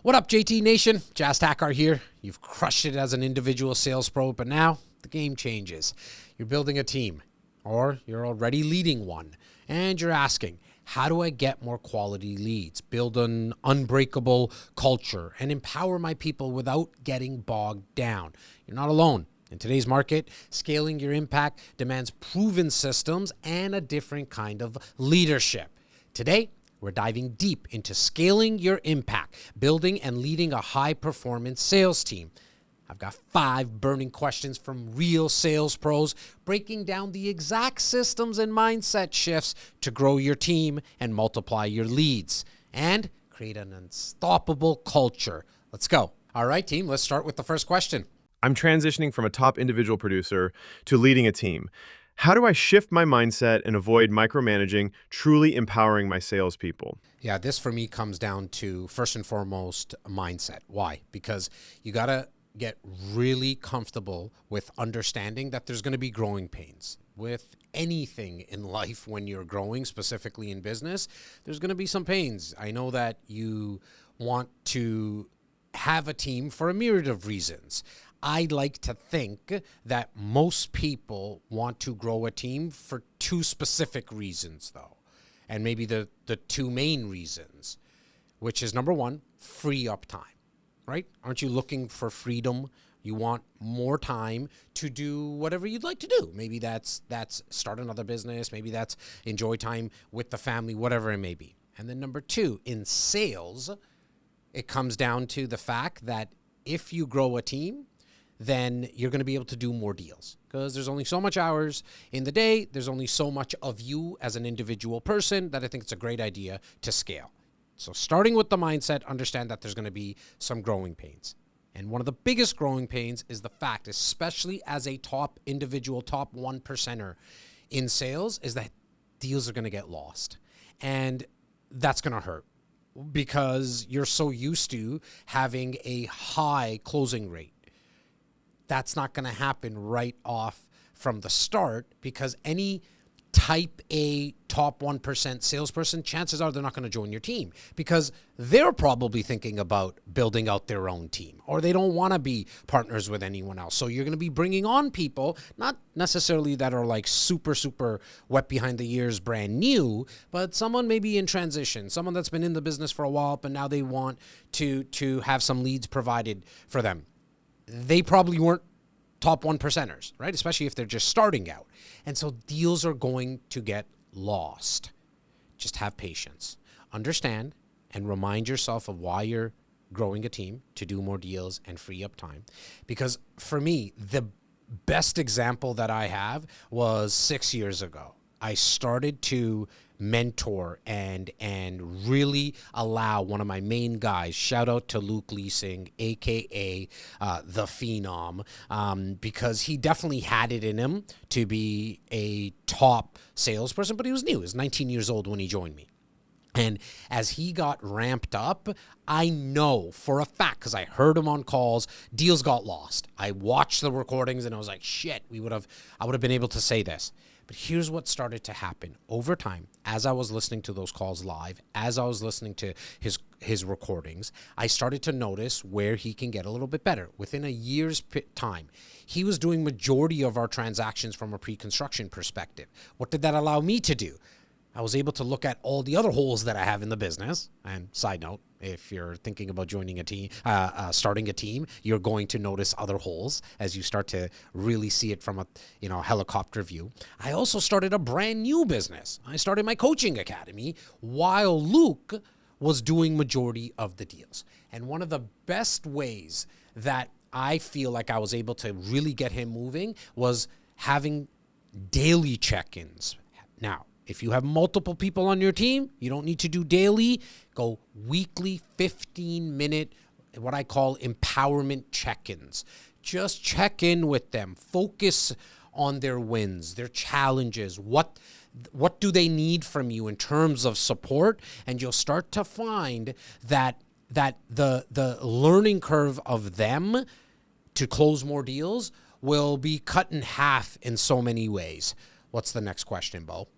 What up, JT Nation? Jas Takhar here. You've crushed it as an individual sales pro, but now the game changes. You're building a team, or you're already leading one, and you're asking, how do I get more quality leads, build an unbreakable culture, and empower my people without getting bogged down? You're not alone. In today's market, scaling your impact demands proven systems and a different kind of leadership. Today, we're diving deep into scaling your impact, building and leading a high-performance sales team. I've got 5 burning questions from real sales pros, breaking down the exact systems and mindset shifts to grow your team and multiply your leads and create an unstoppable culture. Let's go. All right, team, let's start with the first question. I'm transitioning from a top individual producer to leading a team. How do I shift my mindset and avoid micromanaging, truly empowering my salespeople? Yeah, this for me comes down to, first and foremost, mindset. Why? Because you got to get really comfortable with understanding that there's going to be growing pains. With anything in life when you're growing, specifically in business, there's going to be some pains. I know that you want to have a team for a myriad of reasons. I like to think that most people want to grow a team for 2 specific reasons, though. And maybe the 2 main reasons, which is number 1, free up time, right? Aren't you looking for freedom? You want more time to do whatever you'd like to do. Maybe that's start another business. Maybe that's enjoy time with the family, whatever it may be. And then number 2, in sales, it comes down to the fact that if you grow a team, then you're going to be able to do more deals because there's only so much hours in the day. There's only so much of you as an individual person that I think it's a great idea to scale. So starting with the mindset, understand that there's going to be some growing pains. And one of the biggest growing pains is the fact, especially as a top individual, top 1%er in sales, is that deals are going to get lost. And that's going to hurt because you're so used to having a high closing rate. That's not going to happen right off from the start because any type A top 1% salesperson, chances are they're not going to join your team because they're probably thinking about building out their own team or they don't want to be partners with anyone else. So you're going to be bringing on people, not necessarily that are like super wet behind the ears, brand new, but someone maybe in transition, someone that's been in the business for a while, but now they want to have some leads provided for them. They probably weren't top 1%ers, right? Especially if they're just starting out. And so deals are going to get lost. Just have patience. Understand and remind yourself of why you're growing a team to do more deals and free up time. Because for me, the best example that I have was 6 years ago. I started to mentor and really allow one of my main guys, shout out to Luke Leasing, aka the Phenom, because he definitely had it in him to be a top salesperson, but he was new. He was 19 years old when he joined me. And as he got ramped up, I know for a fact, because I heard him on calls, deals got lost. I watched the recordings and I was like, shit, I would have been able to say this. But here's what started to happen over time. As I was listening to those calls live, as I was listening to his recordings, I started to notice where he can get a little bit better. Within a year's time, he was doing majority of our transactions from a pre-construction perspective. What did that allow me to do? I was able to look at all the other holes that I have in the business. And side note, if you're thinking about joining a team, starting a team, you're going to notice other holes as you start to really see it from a helicopter view. I also started a brand new business. I started my coaching academy while Luke was doing majority of the deals. And one of the best ways that I feel like I was able to really get him moving was having daily check-ins. Now, if you have multiple people on your team, you don't need to do daily. Go weekly 15-minute, what I call empowerment check-ins. Just check in with them. Focus on their wins, their challenges. What do they need from you in terms of support? And you'll start to find that the learning curve of them to close more deals will be cut in half in so many ways. What's the next question, Bo?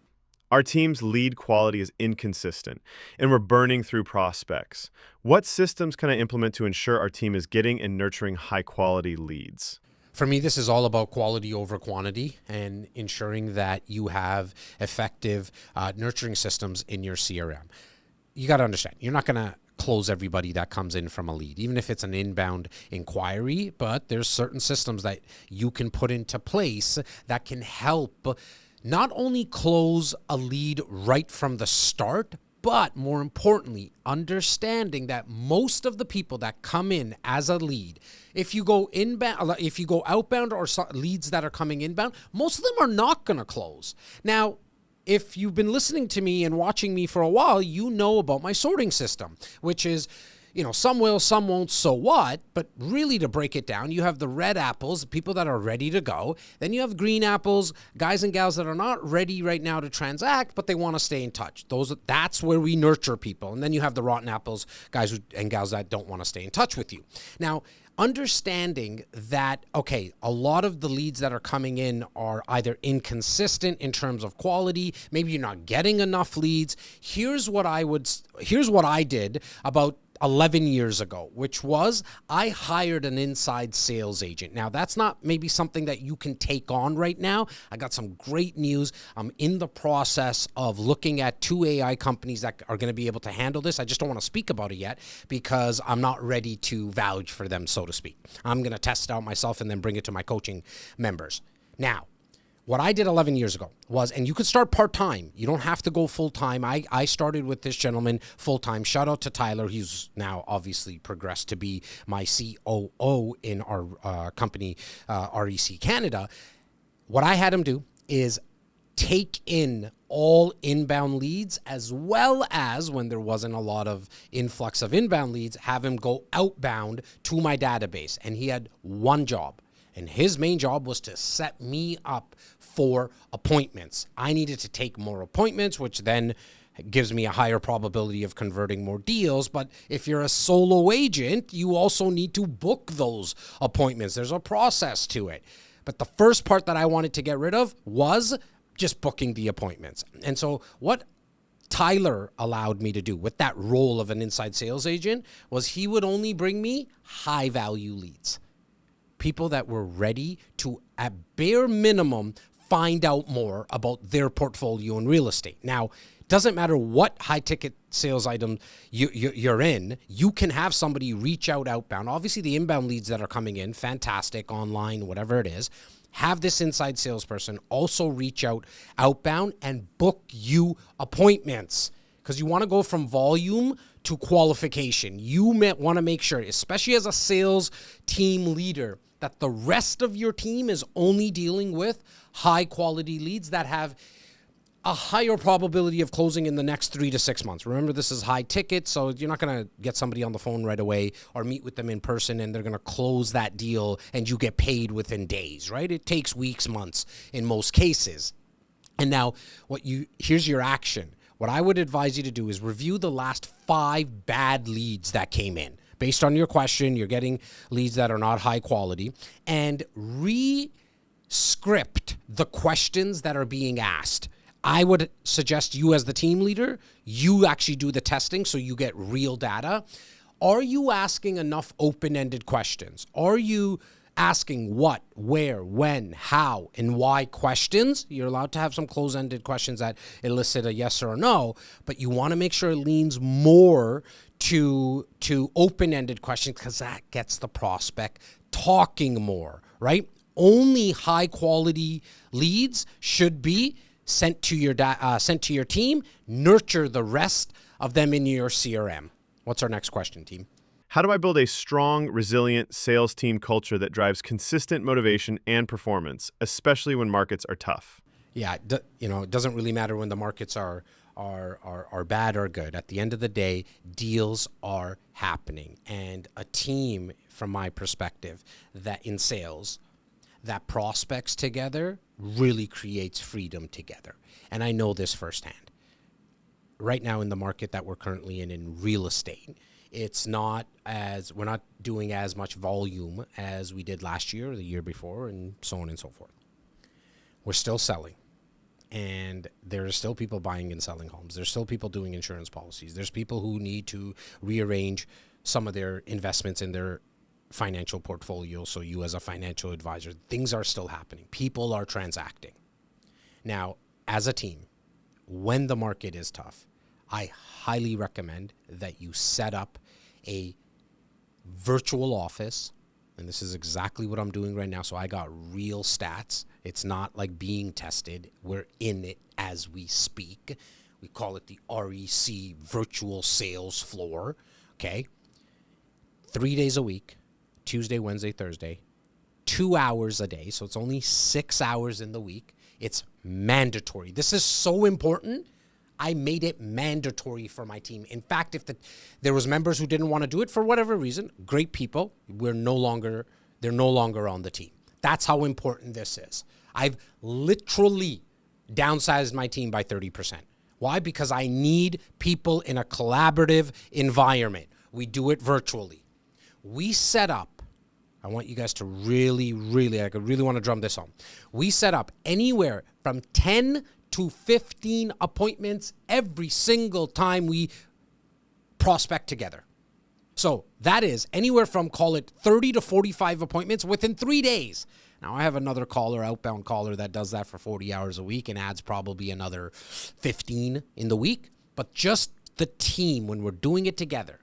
Our team's lead quality is inconsistent, and we're burning through prospects. What systems can I implement to ensure our team is getting and nurturing high-quality leads? For me, this is all about quality over quantity and ensuring that you have effective nurturing systems in your CRM. You got to understand, you're not going to close everybody that comes in from a lead, even if it's an inbound inquiry, but there's certain systems that you can put into place that can help not only close a lead right from the start, but more importantly, understanding that most of the people that come in as a lead, if you go inbound, if you go outbound or leads that are coming inbound, most of them are not going to close. Now, if you've been listening to me and watching me for a while, you know about my sorting system, which is, some will, some won't, so what? But really, to break it down, you have the red apples, the people that are ready to go. Then you have green apples, guys and gals that are not ready right now to transact, but they want to stay in touch. That's where we nurture people. And then you have the rotten apples, guys and gals that don't want to stay in touch with you. Now, understanding that, okay, a lot of the leads that are coming in are either inconsistent in terms of quality, maybe you're not getting enough leads. Here's what I did about 11 years ago, which was I hired an inside sales agent. Now, that's not maybe something that you can take on right now. I got some great news. I'm in the process of looking at 2 AI companies that are going to be able to handle this. I just don't want to speak about it yet because I'm not ready to vouch for them, so to speak. I'm going to test it out myself and then bring it to my coaching members. Now, what I did 11 years ago was, and you could start part-time. You don't have to go full-time. I started with this gentleman full-time. Shout out to Tyler. He's now obviously progressed to be my COO in our company, REC Canada. What I had him do is take in all inbound leads, as well as, when there wasn't a lot of influx of inbound leads, have him go outbound to my database. And he had one job. And his main job was to set me up for appointments. I needed to take more appointments, which then gives me a higher probability of converting more deals. But if you're a solo agent, you also need to book those appointments. There's a process to it. But the first part that I wanted to get rid of was just booking the appointments. And so what Tyler allowed me to do with that role of an inside sales agent was he would only bring me high value leads. People that were ready to, at bare minimum, find out more about their portfolio in real estate. Now, it doesn't matter what high-ticket sales item you're in, you can have somebody reach out outbound. Obviously, the inbound leads that are coming in, fantastic, online, whatever it is, have this inside salesperson also reach out outbound and book you appointments. Because you want to go from volume to qualification. You want to make sure, especially as a sales team leader, that the rest of your team is only dealing with high quality leads that have a higher probability of closing in the next 3 to 6 months. Remember, this is high ticket, so you're not going to get somebody on the phone right away or meet with them in person and they're going to close that deal and you get paid within days, right? It takes weeks, months in most cases. And now here's your action. What I would advise you to do is review the last 5 bad leads that came in. Based on your question, you're getting leads that are not high quality, and re-script the questions that are being asked. I would suggest you, as the team leader, you actually do the testing so you get real data. Are you asking enough open-ended questions? Are you asking what, where, when, how, and why questions? You're allowed to have some close-ended questions that elicit a yes or a no, but you want to make sure it leans more to open-ended questions because that gets the prospect talking more, right? Only high-quality leads should be sent to your team. Nurture the rest of them in your CRM. What's our next question, team? How do I build a strong, resilient sales team culture that drives consistent motivation and performance, especially when markets are tough? Yeah, it doesn't really matter when the markets are bad or good. At the end of the day, deals are happening. And a team, from my perspective, that in sales, that prospects together really creates freedom together. And I know this firsthand. Right now in the market that we're currently in real estate, we're not doing as much volume as we did last year or the year before and so on and so forth. We're still selling. And there are still people buying and selling homes. There's still people doing insurance policies. There's people who need to rearrange some of their investments in their financial portfolio. So you as a financial advisor, things are still happening. People are transacting. Now, as a team, when the market is tough, I highly recommend that you set up a virtual office. And this is exactly what I'm doing right now. So I got real stats. It's not like being tested. We're in it as we speak. We call it the REC virtual sales floor. Okay. 3 days a week, Tuesday, Wednesday, Thursday, 2 hours a day. So it's only 6 hours in the week. It's mandatory. This is so important. I made it mandatory for my team. In fact, if there was members who didn't want to do it for whatever reason, great people, they're no longer on the team. That's how important this is. I've literally downsized my team by 30%. Why? Because I need people in a collaborative environment. We do it virtually. We set up, I want you guys to really want to drum this home. We set up anywhere from 10 to 15 appointments every single time we prospect together. So that is anywhere from, call it 30 to 45 appointments within 3 days. Now I have another outbound caller that does that for 40 hours a week and adds probably another 15 in the week. But just the team, when we're doing it together,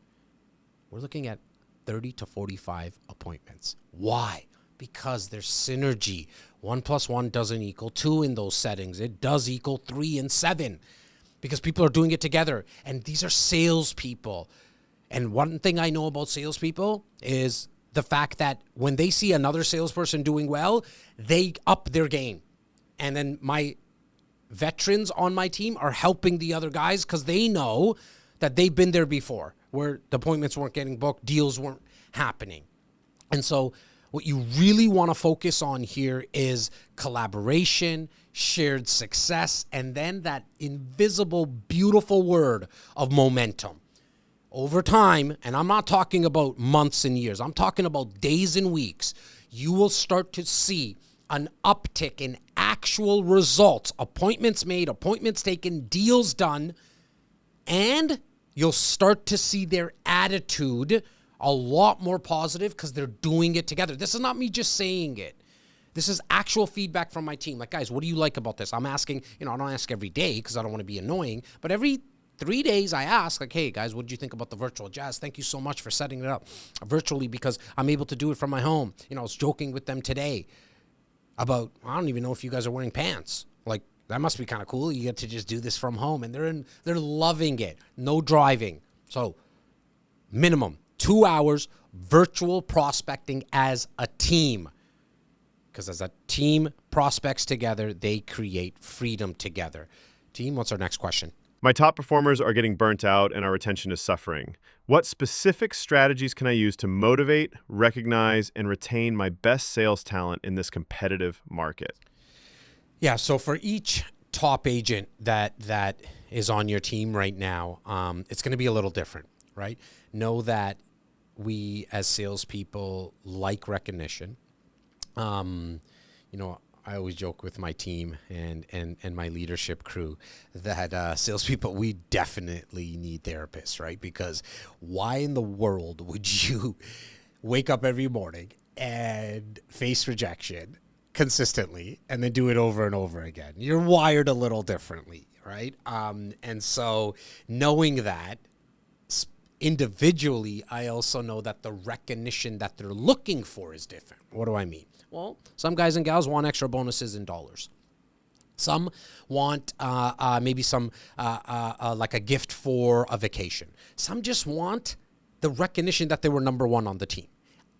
we're looking at 30 to 45 appointments. Why? Because there's synergy. 1 + 1 doesn't equal 2 in those settings. It does equal 3 and 7 because people are doing it together. And these are salespeople. And one thing I know about salespeople is the fact that when they see another salesperson doing well, they up their game. And then my veterans on my team are helping the other guys because they know that they've been there before where the appointments weren't getting booked, deals weren't happening. And so what you really want to focus on here is collaboration, shared success, and then that invisible, beautiful word of momentum. Over time, and I'm not talking about months and years, I'm talking about days and weeks, you will start to see an uptick in actual results, appointments made, appointments taken, deals done, and you'll start to see their attitude a lot more positive because they're doing it together. This is not me just saying it. This is actual feedback from my team. Like, guys, what do you like about this? I'm asking, I don't ask every day because I don't want to be annoying, but every 3 days I ask, like, hey, guys, what did you think about the virtual? Jas, thank you so much for setting it up virtually because I'm able to do it from my home. I was joking with them today about, I don't even know if you guys are wearing pants. Like, that must be kind of cool. You get to just do this from home, and they're loving it. No driving. So minimum 2 hours virtual prospecting as a team. Because as a team prospects together, they create freedom together. Team, what's our next question? My top performers are getting burnt out and our retention is suffering. What specific strategies can I use to motivate, recognize, and retain my best sales talent in this competitive market? Yeah, so for each top agent that is on your team right now, it's going to be a little different, right? Know that we as salespeople like recognition. I always joke with my team and my leadership crew that salespeople, we definitely need therapists, right? Because why in the world would you wake up every morning and face rejection consistently and then do it over and over again? You're wired a little differently, right? And so knowing that individually, I also know that the recognition that they're looking for is different. What do I mean? Well, some guys and gals want extra bonuses in dollars. Some want maybe some like a gift for a vacation. Some just want the recognition that they were number one on the team.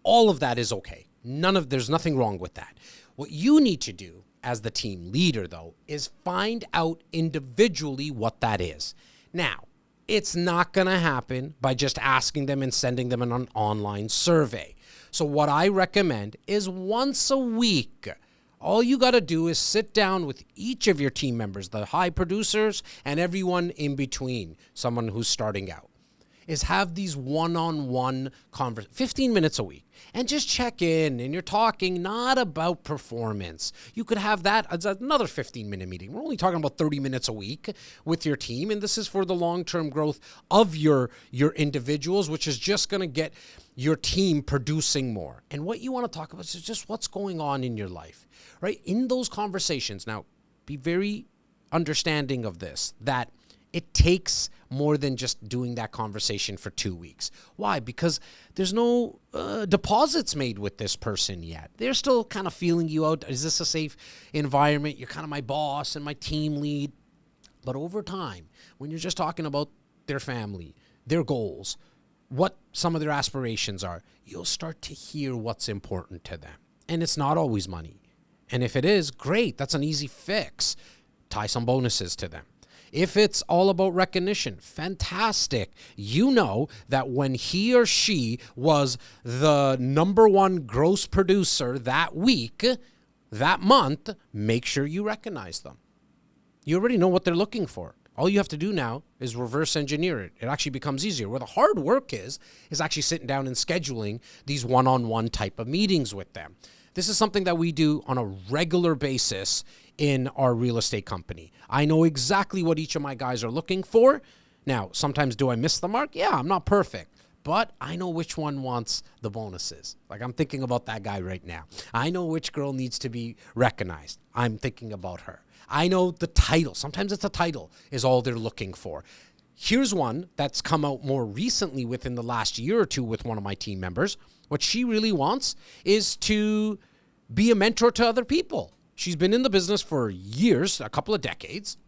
All of that is okay. There's nothing wrong with that. What you need to do as the team leader, though, is find out individually what that is. Now, it's not going to happen by just asking them and sending them an online survey. So what I recommend is once a week, all you got to do is sit down with each of your team members, the high producers and everyone in between, someone who's starting out. is have these one-on-one 15 minutes a week, and just check in, and you're talking not about performance. You could have that as another 15-minute meeting. We're only talking about 30 minutes a week with your team, and this is for the long-term growth of your individuals, which is just going to get your team producing more. And what you want to talk about is just what's going on in your life, right? In those conversations. Now, be very understanding of this, that it takes more than just doing that conversation for 2 weeks. Why? Because there's no deposits made with this person yet. They're still kind of feeling you out. Is this a safe environment? You're kind of my boss and my team lead. But over time, when you're just talking about their family, their goals, what some of their aspirations are, you'll start to hear what's important to them. And it's not always money. And if it is, great. That's an easy fix. Tie some bonuses to them. If it's all about recognition, fantastic. You know that when he or she was the number one gross producer that week, that month, make sure you recognize them. You already know what they're looking for. All you have to do now is reverse engineer it. It actually becomes easier. Where the hard work is actually sitting down and scheduling these one-on-one type of meetings with them. This is something that we do on a regular basis in our real estate company. I know exactly what each of my guys are looking for. Now, sometimes do I miss the mark? Yeah, I'm not perfect, but I know which one wants the bonuses. Like, I'm thinking about that guy right now. I know which girl needs to be recognized. I'm thinking about her. I know the title. Sometimes it's a title is all they're looking for. Here's one that's come out more recently within the last year or two with one of my team members. What she really wants is to be a mentor to other people. She's been in the business for years, a couple of decades,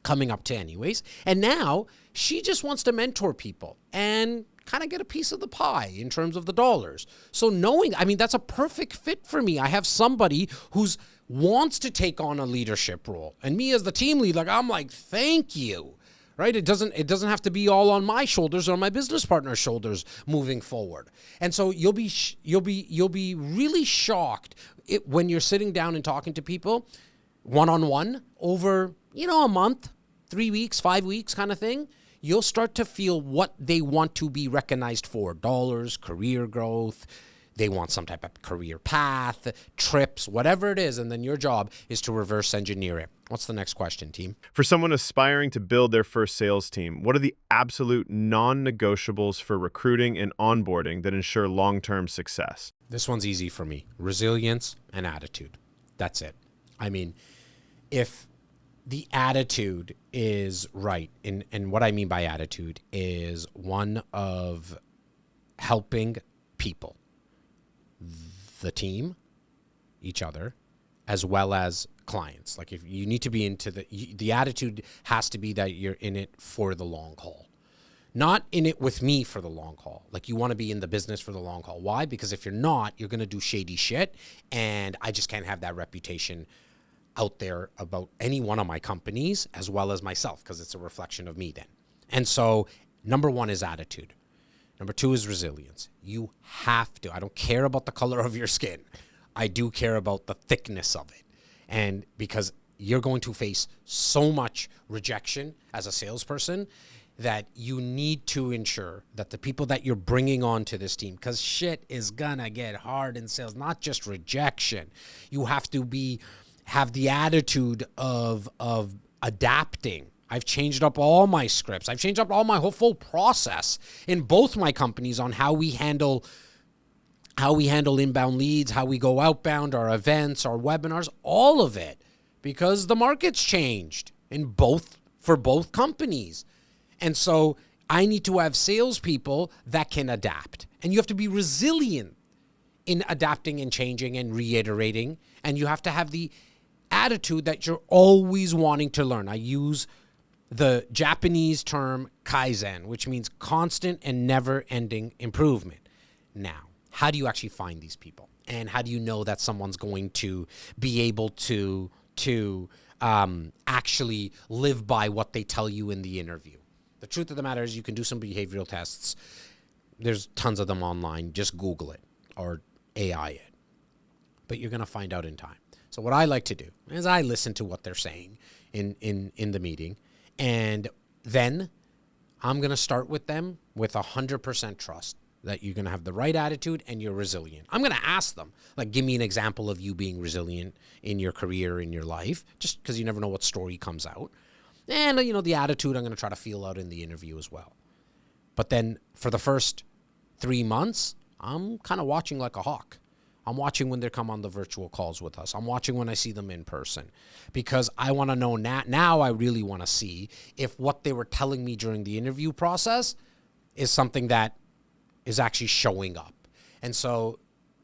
coming up to anyways. And now she just wants to mentor people and kind of get a piece of the pie in terms of the dollars. So that's a perfect fit for me. I have somebody who's wants to take on a leadership role. And me as the team lead, I'm like, thank you. Right? It doesn't have to be all on my shoulders or my business partner's shoulders moving forward. And so you'll be really shocked when you're sitting down and talking to people one-on-one over, a month, 3 weeks, 5 weeks kind of thing. You'll start to feel what they want to be recognized for: dollars, career growth. They want some type of career path, trips, whatever it is. And then your job is to reverse engineer it. What's the next question, team? For someone aspiring to build their first sales team, what are the absolute non-negotiables for recruiting and onboarding that ensure long-term success? This one's easy for me. Resilience and attitude. That's it. I mean, if the attitude is right, and what I mean by attitude is one of helping people, the team, each other, as well as clients. Like, if you need to be into the attitude has to be that you're in it for the long haul, not in it with me for the long haul. Like, you want to be in the business for the long haul. Why? Because if you're not, you're going to do shady shit, and I just can't have that reputation out there about any one of my companies as well as myself, because it's a reflection of me then. And so number one is attitude. Number two is resilience. You have to. I don't care about the color of your skin. I do care about the thickness of it. And because you're going to face so much rejection as a salesperson that you need to ensure that the people that you're bringing onto this team, because shit is gonna get hard in sales, not just rejection. You have to have the attitude of adapting. I've changed up all my scripts. I've changed up all my whole full process in both my companies on how we handle inbound leads, how we go outbound, our events, our webinars, all of it, because the market's changed for both companies. And so I need to have salespeople that can adapt, and you have to be resilient in adapting and changing and reiterating, and you have to have the attitude that you're always wanting to learn. I use the Japanese term Kaizen, which means constant and never-ending improvement. Now, how do you actually find these people? And how do you know that someone's going to be able to actually live by what they tell you in the interview? The truth of the matter is you can do some behavioral tests. There's tons of them online. Just Google it or AI it. But you're going to find out in time. So what I like to do is I listen to what they're saying in the meeting, and then I'm going to start with them with 100% trust that you're going to have the right attitude and you're resilient. I'm going to ask them, like, give me an example of you being resilient in your career, in your life, just because you never know what story comes out. And, the attitude I'm going to try to feel out in the interview as well. But then for the first 3 months, I'm kind of watching like a hawk. I'm watching when they come on the virtual calls with us. I'm watching when I see them in person, because I want to know now I really want to see if what they were telling me during the interview process is something that is actually showing up. And so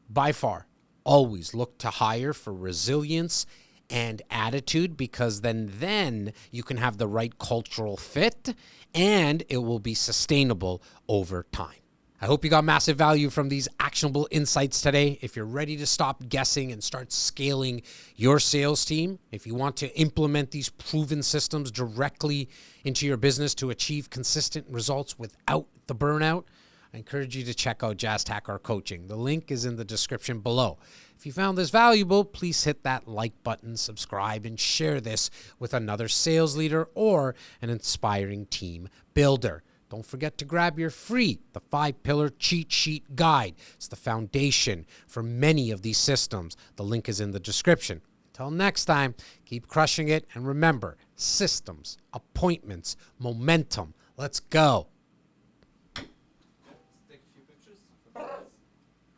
by far, always look to hire for resilience and attitude, because then you can have the right cultural fit and it will be sustainable over time. I hope you got massive value from these actionable insights today. If you're ready to stop guessing and start scaling your sales team, if you want to implement these proven systems directly into your business to achieve consistent results without the burnout, I encourage you to check out Jas Takhar Coaching. The link is in the description below. If you found this valuable, please hit that like button, subscribe, and share this with another sales leader or an inspiring team builder. Don't forget to grab your free The 5-Pillar Cheat Sheet Guide. It's the foundation for many of these systems. The link is in the description. Until next time, keep crushing it. And remember, systems, appointments, momentum. Let's go.